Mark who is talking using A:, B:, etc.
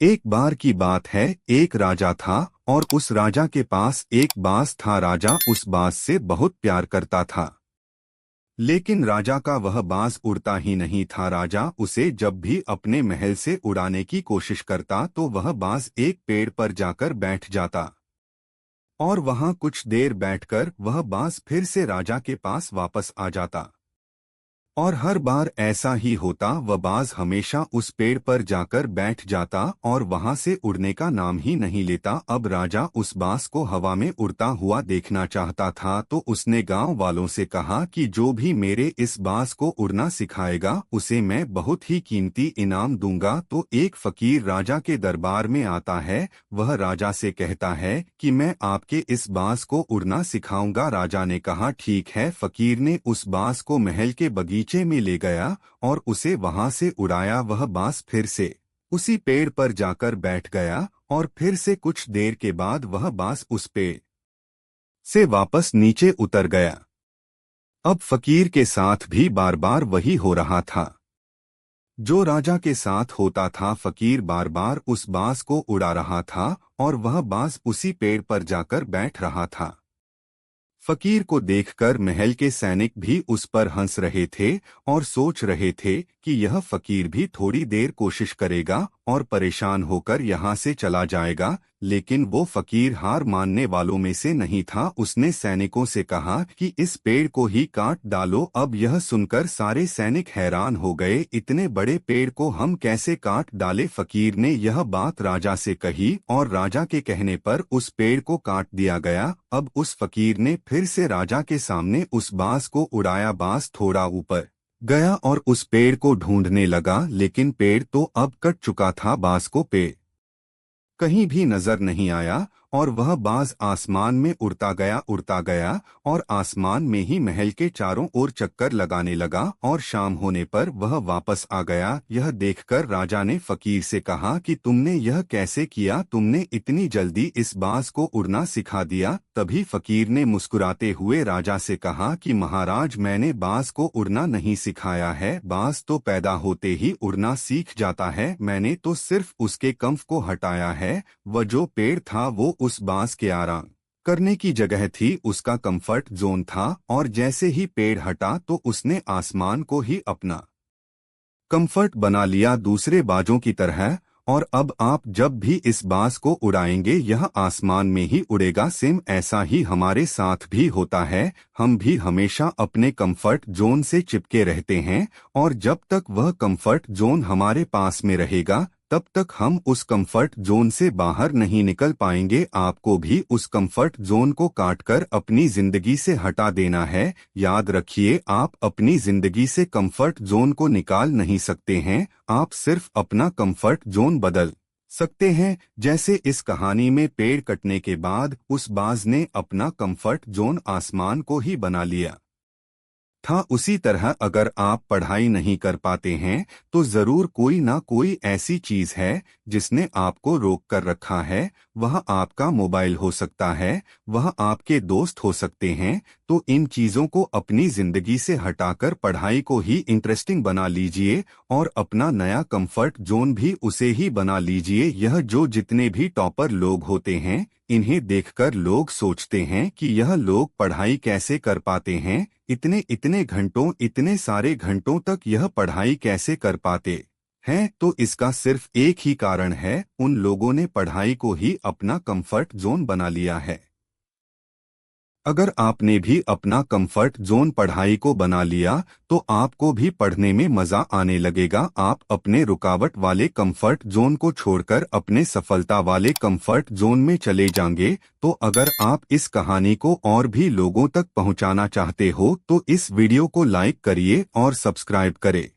A: एक बार की बात है, एक राजा था और उस राजा के पास एक बाज था। राजा उस बाज से बहुत प्यार करता था, लेकिन राजा का वह बाज उड़ता ही नहीं था। राजा उसे जब भी अपने महल से उड़ाने की कोशिश करता तो वह बाज एक पेड़ पर जाकर बैठ जाता और वहां कुछ देर बैठकर वह बाज फिर से राजा के पास वापस आ जाता। और हर बार ऐसा ही होता, वह बाज हमेशा उस पेड़ पर जाकर बैठ जाता और वहां से उड़ने का नाम ही नहीं लेता। अब राजा उस बाज को हवा में उड़ता हुआ देखना चाहता था, तो उसने गांव वालों से कहा कि जो भी मेरे इस बाज को उड़ना सिखाएगा उसे मैं बहुत ही कीमती इनाम दूंगा। तो एक फकीर राजा के दरबार में आता है। वह राजा से कहता है कि मैं आपके इस बाज को उड़ना सिखाऊंगा। राजा ने कहा ठीक है। फकीर ने उस बाज को महल के बगीचे में ले गया और उसे वहां से उड़ाया। वह बाज फिर से उसी पेड़ पर जाकर बैठ गया और फिर से कुछ देर के बाद वह बाज उस पेड़ से वापस नीचे उतर गया। अब फकीर के साथ भी बार बार वही हो रहा था जो राजा के साथ होता था। फकीर बार बार उस बाज को उड़ा रहा था और वह बाज उसी पेड़ पर जाकर बैठ रहा था। फकीर को देखकर महल के सैनिक भी उस पर हंस रहे थे और सोच रहे थे कि यह फकीर भी थोड़ी देर कोशिश करेगा और परेशान होकर यहाँ से चला जाएगा। लेकिन वो फकीर हार मानने वालों में से नहीं था। उसने सैनिकों से कहा कि इस पेड़ को ही काट डालो। अब यह सुनकर सारे सैनिक हैरान हो गए, इतने बड़े पेड़ को हम कैसे काट डाले। फकीर ने यह बात राजा से कही और राजा के कहने पर उस पेड़ को काट दिया गया। अब उस फकीर ने फिर से राजा के सामने उस बाज को उड़ाया। बाज थोड़ा ऊपर गया और उस पेड़ को ढूंढने लगा, लेकिन पेड़ तो अब कट चुका था। बाज को पेड़ कहीं भी नजर नहीं आया और वह बाज आसमान में उड़ता गया और आसमान में ही महल के चारों ओर चक्कर लगाने लगा और शाम होने पर वह वापस आ गया। यह देखकर राजा ने फकीर से कहा कि तुमने यह कैसे किया, तुमने इतनी जल्दी इस बाज को उड़ना सिखा दिया। तभी फकीर ने मुस्कुराते हुए राजा से कहा कि महाराज, मैंने बाज को उड़ना नहीं सिखाया है, बाज तो पैदा होते ही उड़ना सीख जाता है। मैंने तो सिर्फ उसके कंफ को हटाया है। वह जो पेड़ था वो उस बाज के आराम करने की जगह थी, उसका कंफर्ट जोन था। और जैसे ही पेड़ हटा तो उसने आसमान को ही अपना कंफर्ट बना लिया, दूसरे बाजों की तरह। और अब आप जब भी इस बाज को उड़ाएंगे यह आसमान में ही उड़ेगा। सेम ऐसा ही हमारे साथ भी होता है। हम भी हमेशा अपने कंफर्ट जोन से चिपके रहते हैं और जब तक वह कंफर्ट जोन हमारे पास में रहेगा तब तक हम उस कंफर्ट जोन से बाहर नहीं निकल पाएंगे। आपको भी उस कंफर्ट जोन को काटकर अपनी जिंदगी से हटा देना है। याद रखिए, आप अपनी जिंदगी से कंफर्ट जोन को निकाल नहीं सकते हैं, आप सिर्फ अपना कंफर्ट जोन बदल सकते हैं। जैसे इस कहानी में पेड़ कटने के बाद उस बाज ने अपना कंफर्ट जोन आसमान को ही बना लिया था, उसी तरह अगर आप पढ़ाई नहीं कर पाते हैं तो जरूर कोई ना कोई ऐसी चीज है जिसने आपको रोक कर रखा है। वह आपका मोबाइल हो सकता है, वह आपके दोस्त हो सकते हैं। तो इन चीजों को अपनी जिंदगी से हटाकर पढ़ाई को ही इंटरेस्टिंग बना लीजिए और अपना नया कंफर्ट जोन भी उसे ही बना लीजिए। यह जो जितने भी टॉपर लोग होते हैं इन्हें देखकर लोग सोचते हैं कि यह लोग पढ़ाई कैसे कर पाते हैं, इतने इतने घंटों, इतने सारे घंटों तक यह पढ़ाई कैसे कर पाते हैं। तो इसका सिर्फ एक ही कारण है, उन लोगों ने पढ़ाई को ही अपना कंफर्ट जोन बना लिया है। अगर आपने भी अपना कंफर्ट जोन पढ़ाई को बना लिया तो आपको भी पढ़ने में मजा आने लगेगा। आप अपने रुकावट वाले कंफर्ट जोन को छोड़कर अपने सफलता वाले कंफर्ट जोन में चले जाएंगे। तो अगर आप इस कहानी को और भी लोगों तक पहुंचाना चाहते हो तो इस वीडियो को लाइक करिए और सब्सक्राइब करें।